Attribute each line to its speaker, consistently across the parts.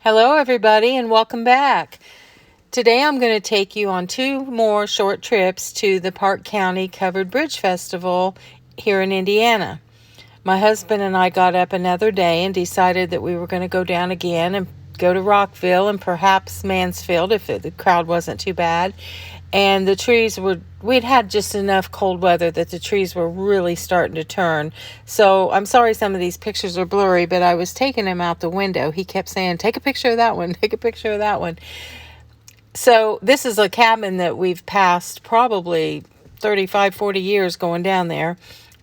Speaker 1: Hello, everybody, and welcome back. Today I'm going to take you on 2 more short trips to the Park County Covered Bridge Festival here in Indiana. My husband and I got up another day and decided that we were going to go down again and go to Rockville and perhaps Mansfield if the crowd wasn't too bad. And we'd had just enough cold weather that the trees were really starting to turn. So I'm sorry some of these pictures are blurry, but I was taking him out the window. He kept saying, take a picture of that one, take a picture of that one. So this is a cabin that we've passed probably 35, 40 years going down there.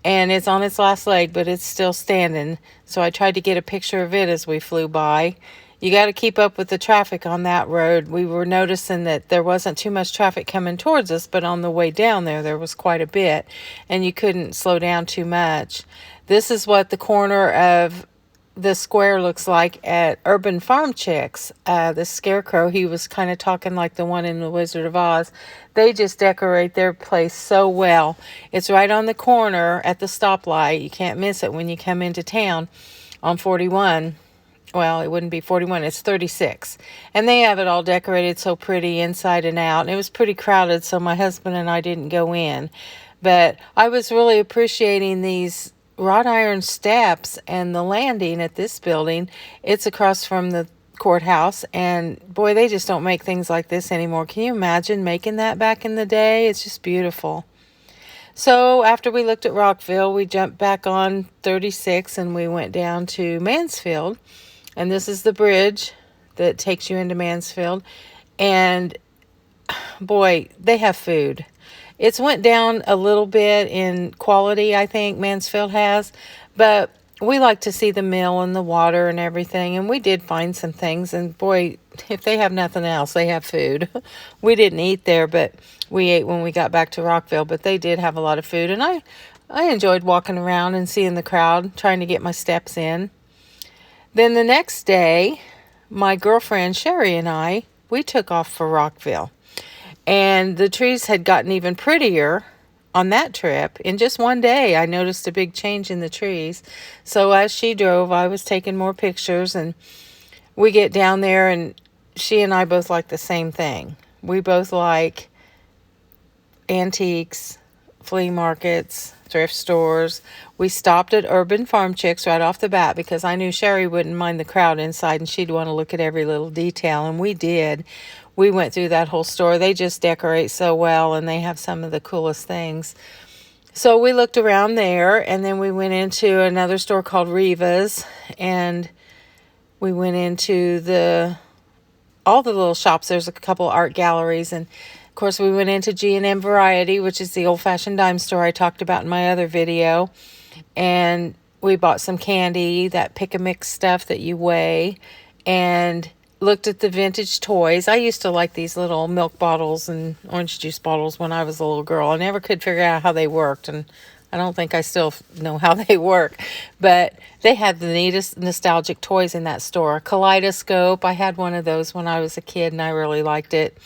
Speaker 1: And it's on its last leg, but it's still standing. So I tried to get a picture of it as we flew by. You got to keep up with the traffic on that road. We were noticing that there wasn't too much traffic coming towards us, but on the way down there was quite a bit, and you couldn't slow down too much. This is what the corner of the square looks like at Urban Farm Chicks. The scarecrow, he was kind of talking like the one in The Wizard of Oz. They just decorate their place so well. It's right on the corner at the stoplight. You can't miss it when you come into town on 41. Well, it wouldn't be 41, it's 36. And they have it all decorated so pretty inside and out. And it was pretty crowded, so my husband and I didn't go in. But I was really appreciating these wrought iron steps and the landing at this building. It's across from the courthouse, and boy, they just don't make things like this anymore. Can you imagine making that back in the day? It's just beautiful. So after we looked at Rockville, we jumped back on 36 and we went down to Mansfield. And this is the bridge that takes you into Mansfield. And boy, they have food. It's went down a little bit in quality, I think, Mansfield has. But we like to see the mill and the water and everything. And we did find some things. And boy, if they have nothing else, they have food. We didn't eat there, but we ate when we got back to Rockville. But they did have a lot of food. And I enjoyed walking around and seeing the crowd, trying to get my steps in. Then the next day, my girlfriend Sherry and we took off for Rockville. And the trees had gotten even prettier on that trip. In just one day, I noticed a big change in the trees. So as she drove, I was taking more pictures. And we get down there, and she and I both like the same thing. We both like antiques, flea markets, thrift stores. We stopped at Urban Farm Chicks right off the bat because I knew Sherry wouldn't mind the crowd inside and she'd want to look at every little detail, and we did. We went through that whole store. They just decorate so well, and they have some of the coolest things. So we looked around there, and then we went into another store called Riva's, and we went into all the little shops. There's a couple art galleries, and of course, we went into G&M Variety, which is the old-fashioned dime store I talked about in my other video. And we bought some candy, that pick-a-mix stuff that you weigh, and looked at the vintage toys. I used to like these little milk bottles and orange juice bottles when I was a little girl. I never could figure out how they worked, and I don't think I still know how they work. But they had the neatest nostalgic toys in that store. A kaleidoscope, I had one of those when I was a kid, and I really liked it.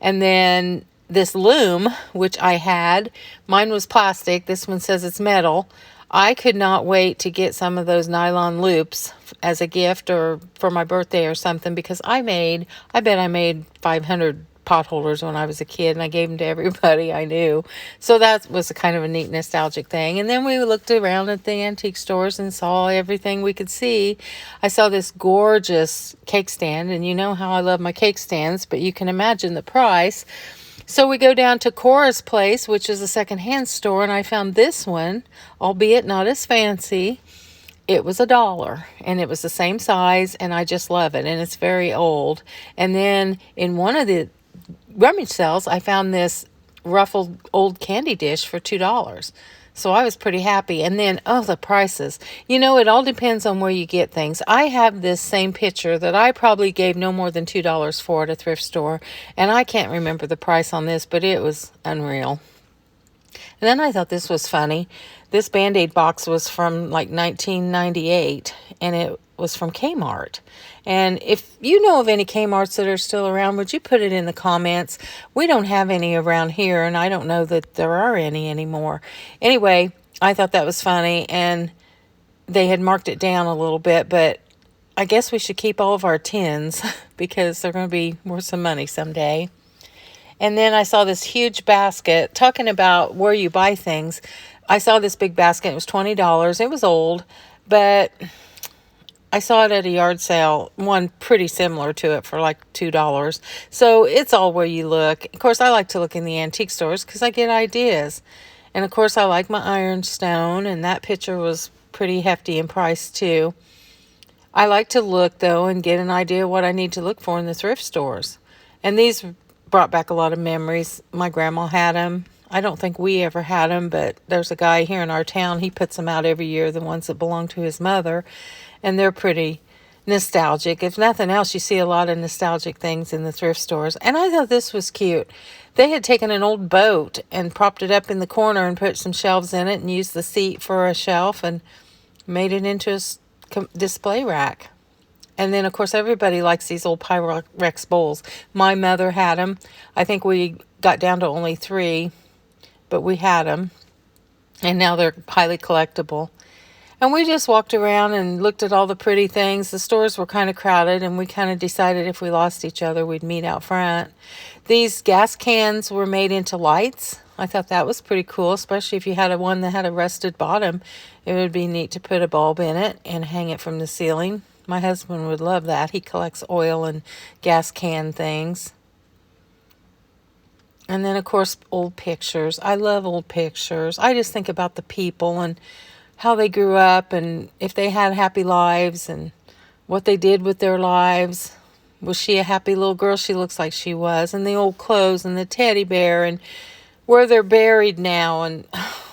Speaker 1: And then this loom, which I had, mine was plastic. This one says it's metal. I could not wait to get some of those nylon loops as a gift or for my birthday or something, because I bet I made 500 pot holders when I was a kid, and I gave them to everybody I knew. So that was a kind of a neat nostalgic thing. And then we looked around at the antique stores and saw everything we could see. I saw this gorgeous cake stand, and you know how I love my cake stands, but you can imagine the price. So we go down to Cora's Place, which is a secondhand store, and I found this one, albeit not as fancy. It was $1, and it was the same size, and I just love it, and it's very old. And then in one of the rummage sales, I found this ruffled old candy dish for $2. So I was pretty happy. And then, the prices. You know, it all depends on where you get things. I have this same picture that I probably gave no more than $2 for at a thrift store. And I can't remember the price on this, but it was unreal. And then I thought this was funny. This Band-Aid box was from like 1998, and it was from Kmart. And if you know of any Kmarts that are still around, would you put it in the comments? We don't have any around here, and I don't know that there are any anymore. Anyway, I thought that was funny, and they had marked it down a little bit, but I guess we should keep all of our tins because they're going to be worth some money someday. And then I saw this huge basket. Talking about where you buy things, I saw this big basket. It was $20. It was old, but I saw it at a yard sale, one pretty similar to it for like $2. So it's all where you look. Of course, I like to look in the antique stores because I get ideas. And of course, I like my ironstone, and that picture was pretty hefty in price too. I like to look, though, and get an idea of what I need to look for in the thrift stores. And these brought back a lot of memories. My grandma had them. I don't think we ever had them, but there's a guy here in our town. He puts them out every year, the ones that belong to his mother. And they're pretty nostalgic. If nothing else, you see a lot of nostalgic things in the thrift stores. And I thought this was cute. They had taken an old boat and propped it up in the corner and put some shelves in it and used the seat for a shelf and made it into a display rack. And then, of course, everybody likes these old Pyrex bowls. My mother had them. I think we got down to only 3, but we had them. And now they're highly collectible. And we just walked around and looked at all the pretty things. The stores were kind of crowded, and we kind of decided if we lost each other, we'd meet out front. These gas cans were made into lights. I thought that was pretty cool, especially if you had one that had a rusted bottom. It would be neat to put a bulb in it and hang it from the ceiling. My husband would love that. He collects oil and gas can things. And then, of course, old pictures. I love old pictures. I just think about the people and how they grew up and if they had happy lives and what they did with their lives. Was she a happy little girl? She looks like she was. And the old clothes and the teddy bear and where they're buried now. And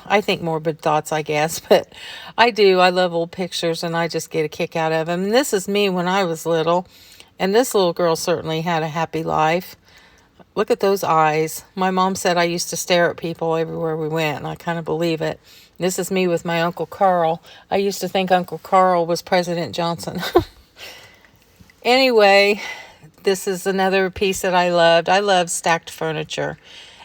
Speaker 1: I think morbid thoughts, I guess. But I do. I love old pictures and I just get a kick out of them. And this is me when I was little. And this little girl certainly had a happy life. Look at those eyes. My mom said I used to stare at people everywhere we went, and I kind of believe it. This is me with my Uncle Carl. I used to think Uncle Carl was President Johnson. Anyway, this is another piece that I loved. I love stacked furniture,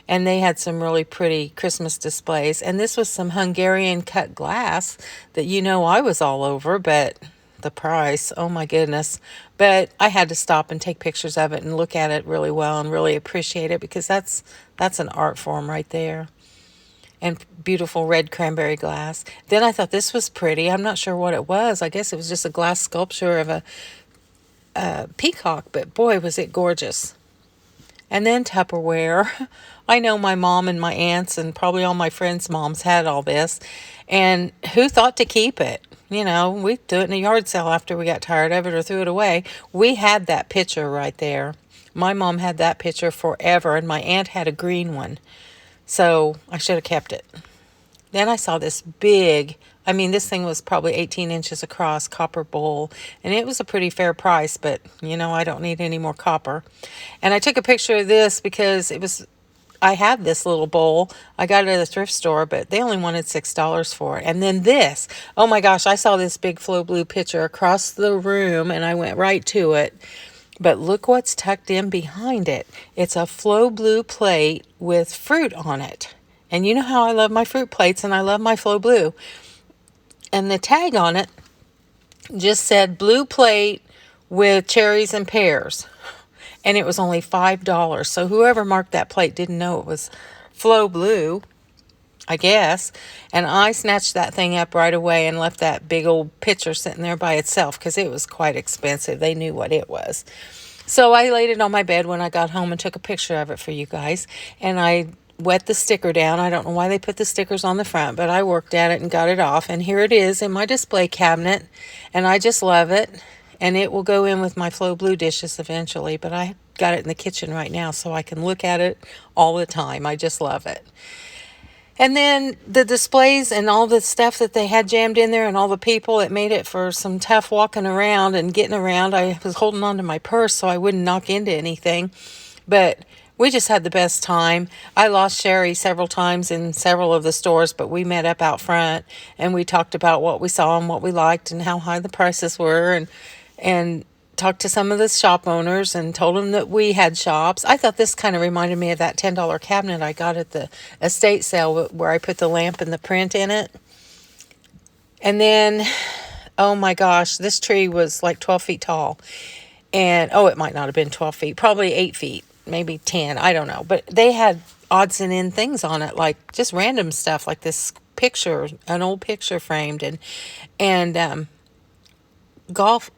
Speaker 1: and they had some really pretty Christmas displays. And this was some Hungarian cut glass that I was all over, but the price, oh my goodness. But I had to stop and take pictures of it and look at it really well and really appreciate it because that's an art form right there. And beautiful red cranberry glass. Then I thought this was pretty. I'm not sure what it was. I guess it was just a glass sculpture of a peacock, but boy, was it gorgeous. And then Tupperware. I know my mom and my aunts and probably all my friends' moms had all this. And who thought to keep it? We threw it in a yard sale after we got tired of it or threw it away. We had that picture right there. My mom had that picture forever, and my aunt had a green one. So I should have kept it. Then I saw this big, this thing was probably 18 inches across, copper bowl. And it was a pretty fair price, but, I don't need any more copper. And I took a picture of this because I had this little bowl. I got it at a thrift store, but they only wanted $6 for it. And then this, oh my gosh, I saw this big Flow Blue picture across the room, and I went right to it. But look what's tucked in behind it. It's a Flow Blue plate with fruit on it. And you know how I love my fruit plates, and I love my Flow Blue. And the tag on it just said blue plate with cherries and pears. And it was only $5. So whoever marked that plate didn't know it was Flow Blue, I guess. And I snatched that thing up right away and left that big old pitcher sitting there by itself because it was quite expensive. They knew what it was. So I laid it on my bed when I got home and took a picture of it for you guys. And I wet the sticker down. I don't know why they put the stickers on the front, but I worked at it and got it off. And here it is in my display cabinet. And I just love it. And it will go in with my Flow Blue dishes eventually, but I got it in the kitchen right now so I can look at it all the time. I just love it. And then the displays and all the stuff that they had jammed in there and all the people, it made it for some tough walking around and getting around. I was holding on to my purse so I wouldn't knock into anything, but we just had the best time. I lost Sherry several times in several of the stores, but we met up out front and we talked about what we saw and what we liked and how high the prices were and talked to some of the shop owners and told them that we had shops. I thought this kind of reminded me of that $10 cabinet I got at the estate sale where I put the lamp and the print in it. And then Oh my gosh, this tree was like 12 feet tall. And, oh, it might not have been 12 feet, probably 8 feet, maybe 10, I don't know. But they had odds and end things on it, like just random stuff, like this picture, an old picture framed, and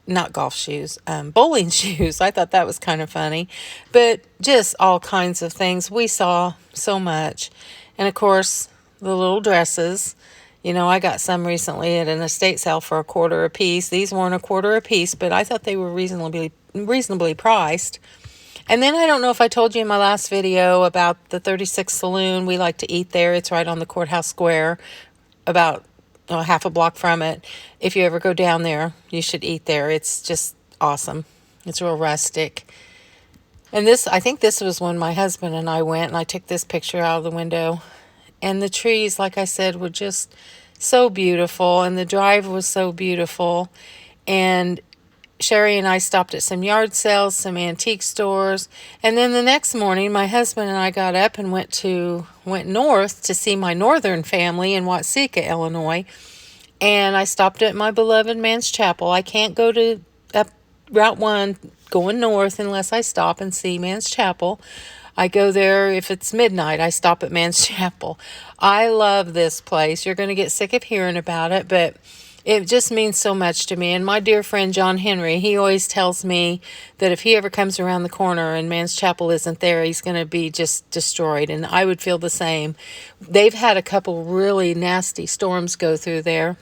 Speaker 1: not golf shoes, bowling shoes. I thought that was kind of funny, but just all kinds of things. We saw so much. And of course, the little dresses. You know, I got some recently at an estate sale for $1 a piece. These weren't $1 a piece, but I thought they were reasonably priced. And then I don't know if I told you in my last video about the 36 Saloon. We like to eat there. It's right on the courthouse square, about half a block from it. If you ever go down there, you should eat there. It's just awesome. It's real rustic. And I think this was when my husband and I went, and I took this picture out of the window. And the trees, like I said, were just so beautiful, and the drive was so beautiful. And Sherry and I stopped at some yard sales, some antique stores, and then the next morning, my husband and I got up and went north to see my northern family in Watseka, Illinois. And I stopped at my beloved Man's Chapel. I can't go to up Route 1 going north unless I stop and see Man's Chapel. I go there if it's midnight. I stop at Man's Chapel. I love this place. You're going to get sick of hearing about it, but it just means so much to me. And my dear friend John Henry, he always tells me that if he ever comes around the corner and Man's Chapel isn't there, he's going to be just destroyed. And I would feel the same. They've had a couple really nasty storms go through there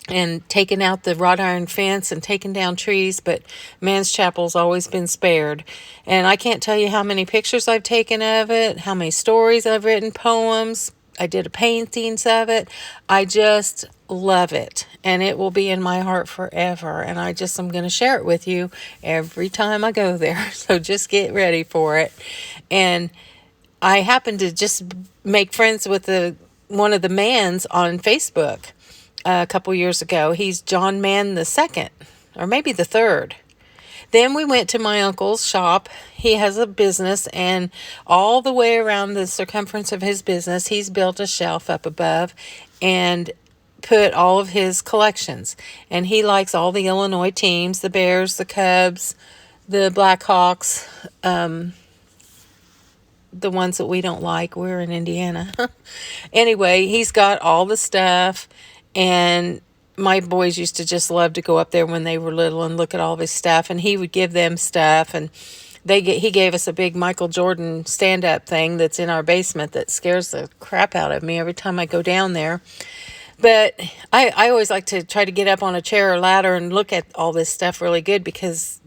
Speaker 1: and taken out the wrought iron fence and taken down trees, but Man's Chapel's always been spared. And I can't tell you how many pictures I've taken of it, how many stories I've written, poems. I did paintings of it. I just love it, and it will be in my heart forever. And I'm going to share it with you every time I go there. So just get ready for it. And I happened to just make friends with one of the Mans on Facebook a couple years ago. He's John Mann the second, or maybe the third. Then we went to my uncle's shop. He has a business, and all the way around the circumference of his business, he's built a shelf up above and put all of his collections. And he likes all the Illinois teams, the Bears, the Cubs, the Blackhawks, the ones that we don't like. We're in Indiana. Anyway, he's got all the stuff. And my boys used to just love to go up there when they were little and look at all of his stuff. And he would give them stuff. And he gave us a big Michael Jordan stand-up thing that's in our basement that scares the crap out of me every time I go down there. But I always like to try to get up on a chair or ladder and look at all this stuff really good, because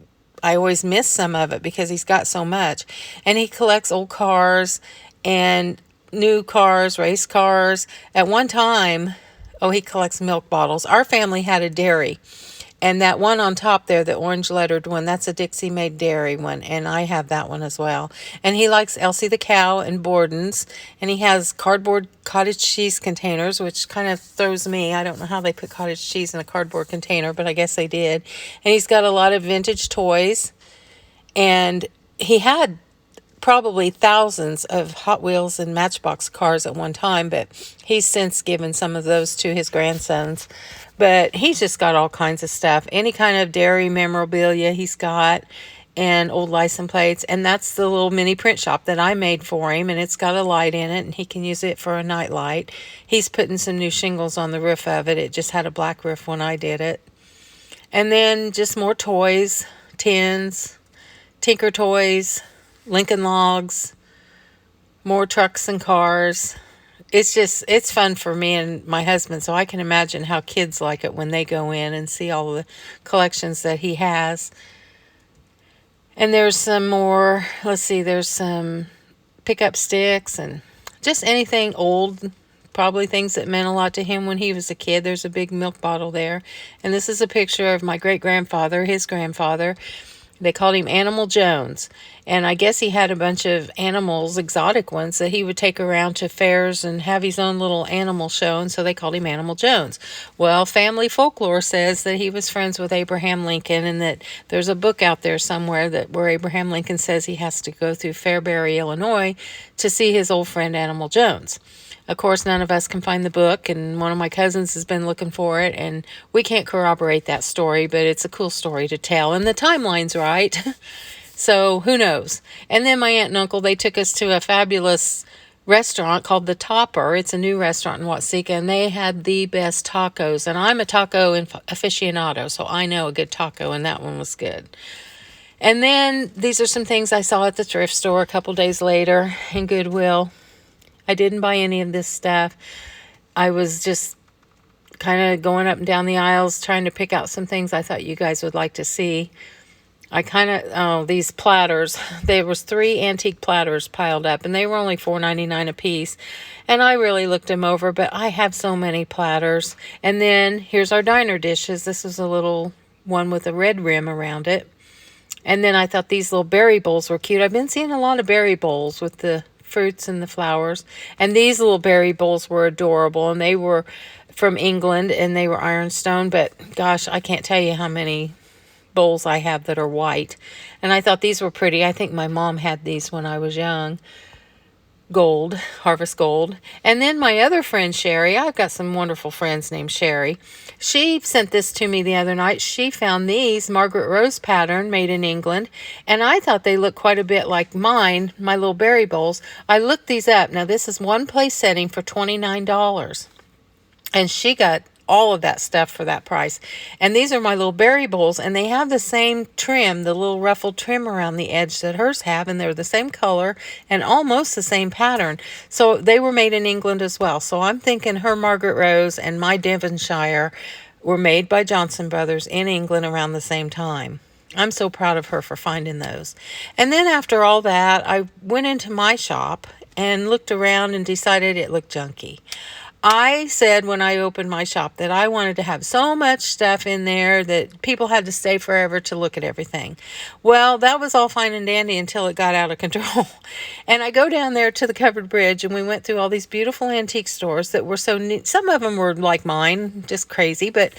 Speaker 1: I always miss some of it because he's got so much. And he collects old cars and new cars, race cars. At one time... Oh, he collects milk bottles. Our family had a dairy. And that one on top there, the orange lettered one, that's a Dixie Made Dairy one. And I have that one as well. And he likes Elsie the Cow and Borden's. And he has cardboard cottage cheese containers, which kind of throws me. I don't know how they put cottage cheese in a cardboard container, but I guess they did. And he's got a lot of vintage toys. And he had probably thousands of Hot Wheels and Matchbox cars at one time, but he's since given some of those to his grandsons. But he's just got all kinds of stuff. Any kind of dairy memorabilia he's got, and old license plates. And that's the little mini print shop that I made for him, and it's got a light in it, and he can use it for a night light. He's putting some new shingles on the roof of it. It just had a black roof when I did it. And then just more toys, tins, Tinker Toys, Lincoln Logs, more trucks and cars. It's fun for me and my husband, so I can imagine how kids like it when they go in and see all the collections that he has. And there's some more, there's some pickup sticks and just anything old, probably things that meant a lot to him when he was a kid. There's a big milk bottle there. And this is a picture of my great-grandfather, his grandfather. They called him Animal Jones. And I guess he had a bunch of animals, exotic ones, that he would take around to fairs and have his own little animal show. And so they called him Animal Jones. Well, family folklore says that he was friends with Abraham Lincoln, and that there's a book out there somewhere where Abraham Lincoln says he has to go through Fairbury, Illinois, to see his old friend Animal Jones. Of course, none of us can find the book, and one of my cousins has been looking for it, and we can't corroborate that story, but it's a cool story to tell, and the timeline's right. So who knows? And then my aunt and uncle, they took us to a fabulous restaurant called The Topper. It's a new restaurant in Watsika, and they had the best tacos. And I'm a taco aficionado, so I know a good taco, and that one was good. And then these are some things I saw at the thrift store a couple days later in Goodwill. I didn't buy any of this stuff. I was just kind of going up and down the aisles trying to pick out some things I thought you guys would like to see. These platters, there was 3 antique platters piled up, and they were only $4.99 a piece. And I really looked them over, but I have so many platters. And then here's our diner dishes. This is a little one with a red rim around it. And then I thought these little berry bowls were cute. I've been seeing a lot of berry bowls with the fruits and the flowers. And these little berry bowls were adorable, and they were from England, and they were ironstone. But gosh, I can't tell you how many bowls I have that are white. And I thought these were pretty. I think my mom had these when I was young. Gold, harvest gold. And then my other friend Sherry, I've got some wonderful friends named Sherry. She sent this to me the other night. She found these Margaret Rose pattern made in England, and I thought they looked quite a bit like mine, my little berry bowls. I looked these up. Now this is one place setting for $29. And she got all of that stuff for that price. And these are my little berry bowls, and they have the same trim, the little ruffled trim around the edge that hers have, and they're the same color and almost the same pattern. So they were made in England as well. So I'm thinking her Margaret Rose and my Devonshire were made by Johnson Brothers in England around the same time. I'm so proud of her for finding those. And then after all that, I went into my shop and looked around and decided it looked junky. I said when I opened my shop that I wanted to have so much stuff in there that people had to stay forever to look at everything. Well, that was all fine and dandy until it got out of control. And I go down there to the covered bridge, and we went through all these beautiful antique stores that were so neat. Some of them were like mine, just crazy, but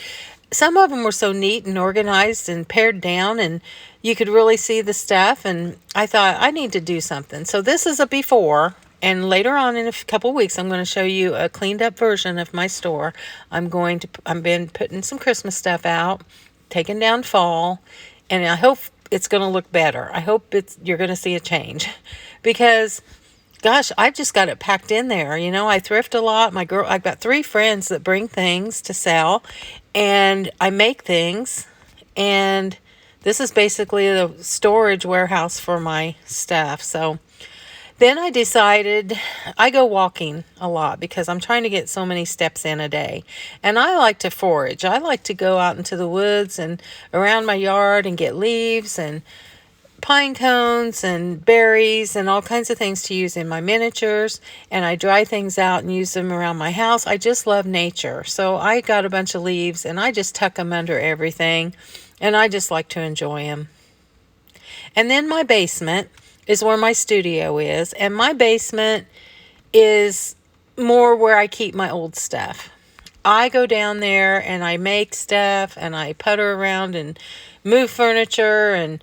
Speaker 1: some of them were so neat and organized and pared down, and you could really see the stuff. And I thought, I need to do something. So this is a before. And later on in a couple weeks, I'm going to show you a cleaned up version of my store. I've been putting some Christmas stuff out, taking down fall, and I hope it's going to look better. I hope you're going to see a change, because gosh, I just got it packed in there. You know, I thrift a lot. I've got 3 friends that bring things to sell, and I make things, and this is basically the storage warehouse for my stuff. So then I decided, I go walking a lot because I'm trying to get so many steps in a day. And I like to forage. I like to go out into the woods and around my yard and get leaves and pine cones and berries and all kinds of things to use in my miniatures. And I dry things out and use them around my house. I just love nature. So I got a bunch of leaves, and I just tuck them under everything. And I just like to enjoy them. And then my basement is where my studio is, and my basement is more where I keep my old stuff. I go down there and I make stuff, and I putter around and move furniture and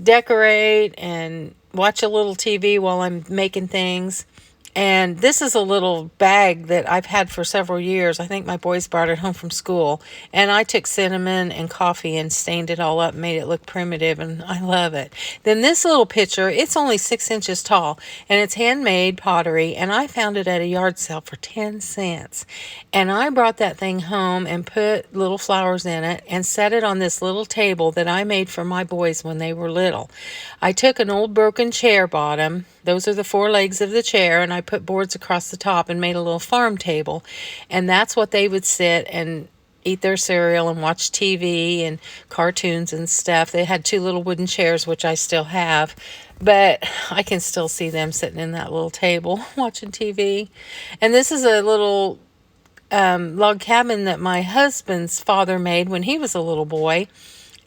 Speaker 1: decorate and watch a little TV while I'm making things. And this is a little bag that I've had for several years. I think my boys brought it home from school. And I took cinnamon and coffee and stained it all up, made it look primitive, and I love it. Then this little pitcher, it's only 6 inches tall, and it's handmade pottery, and I found it at a yard sale for 10 cents. And I brought that thing home and put little flowers in it and set it on this little table that I made for my boys when they were little. I took an old broken chair bottom. Those are the 4 legs of the chair, and I put boards across the top and made a little farm table. And that's what they would sit and eat their cereal and watch TV and cartoons and stuff. They had 2 little wooden chairs, which I still have, but I can still see them sitting in that little table watching TV. And this is a little log cabin that my husband's father made when he was a little boy.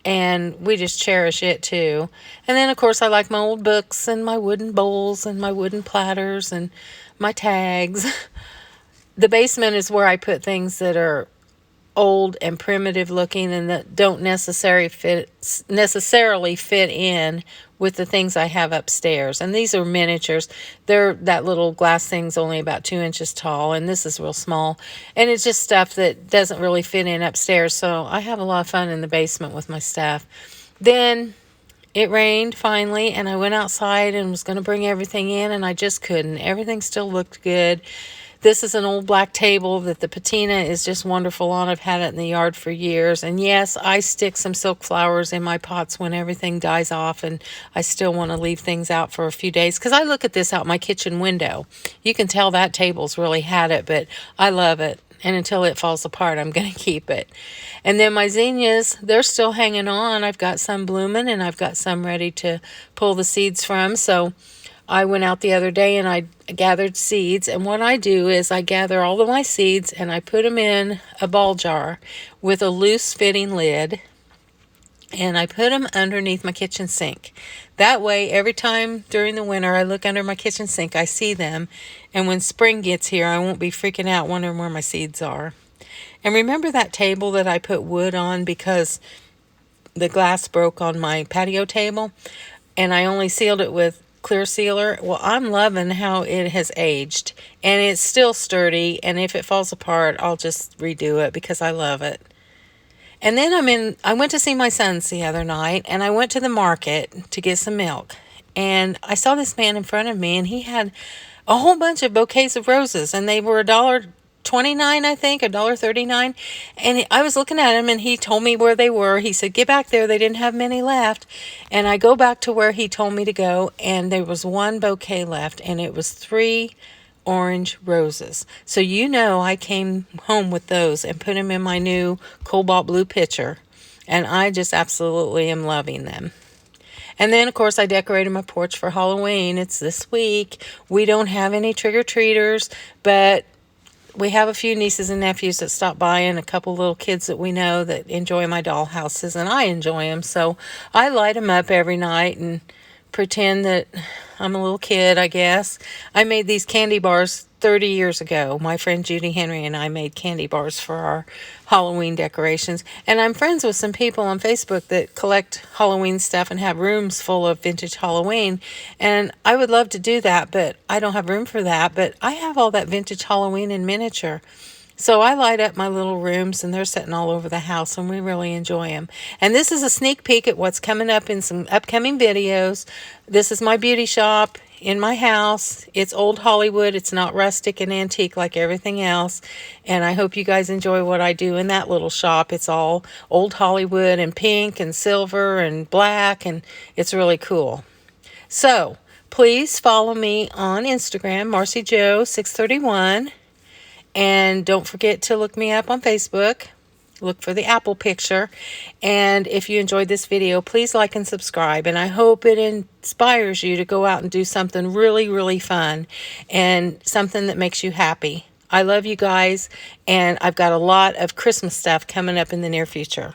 Speaker 1: And we just cherish it too. And then, of course, I like my old books and my wooden bowls and my wooden platters and my tags. The basement is where I put things that are old and primitive looking and that don't necessarily fit in with the things I have upstairs. And these are miniatures. That little glass thing's only about 2 inches tall, and this is real small. And it's just stuff that doesn't really fit in upstairs. So I have a lot of fun in the basement with my stuff. Then it rained finally, and I went outside and was going to bring everything in, and I just couldn't. Everything still looked good. This is an old black table that the patina is just wonderful on. I've had it in the yard for years. And yes, I stick some silk flowers in my pots when everything dies off, and I still want to leave things out for a few days because I look at this out my kitchen window. You can tell that table's really had it, but I love it. And until it falls apart, I'm going to keep it. And then my zinnias, they're still hanging on. I've got some blooming, and I've got some ready to pull the seeds from. So I went out the other day and I gathered seeds, and what I do is I gather all of my seeds and I put them in a ball jar with a loose fitting lid, and I put them underneath my kitchen sink. That way, every time during the winter I look under my kitchen sink, I see them, and when spring gets here, I won't be freaking out wondering where my seeds are. And remember that table that I put wood on because the glass broke on my patio table, and I only sealed it with clear sealer? Well, I'm loving how it has aged, and it's still sturdy, and if it falls apart, I'll just redo it because I love it. And then I went to see my sons the other night, and I went to the market to get some milk, and I saw this man in front of me, and he had a whole bunch of bouquets of roses, and they were $1.29, I think, $1.39. And I was looking at him, and he told me where they were. He said, get back there. They didn't have many left. And I go back to where he told me to go, and there was one bouquet left, and it was 3 orange roses. So I came home with those and put them in my new cobalt blue pitcher, and I just absolutely am loving them. And then, of course, I decorated my porch for Halloween. It's this week. We don't have any trick-or-treaters, but we have a few nieces and nephews that stop by, and a couple little kids that we know that enjoy my doll houses, and I enjoy them. So I light them up every night and pretend that I'm a little kid, I guess. I made these candy bars 30 years ago. My friend Judy Henry and I made candy bars for our Halloween decorations. And I'm friends with some people on Facebook that collect Halloween stuff and have rooms full of vintage Halloween. And I would love to do that, but I don't have room for that. But I have all that vintage Halloween in miniature. So I light up my little rooms, and they're sitting all over the house, and we really enjoy them. And this is a sneak peek at what's coming up in some upcoming videos. This is my beauty shop in my house. It's old Hollywood. It's not rustic and antique like everything else. And I hope you guys enjoy what I do in that little shop. It's all old Hollywood and pink and silver and black, and it's really cool. So please follow me on Instagram, MarcyJo631. And don't forget to look me up on Facebook. Look for the apple picture. And if you enjoyed this video, please like and subscribe. And I hope it inspires you to go out and do something really, really fun and something that makes you happy. I love you guys, and I've got a lot of Christmas stuff coming up in the near future.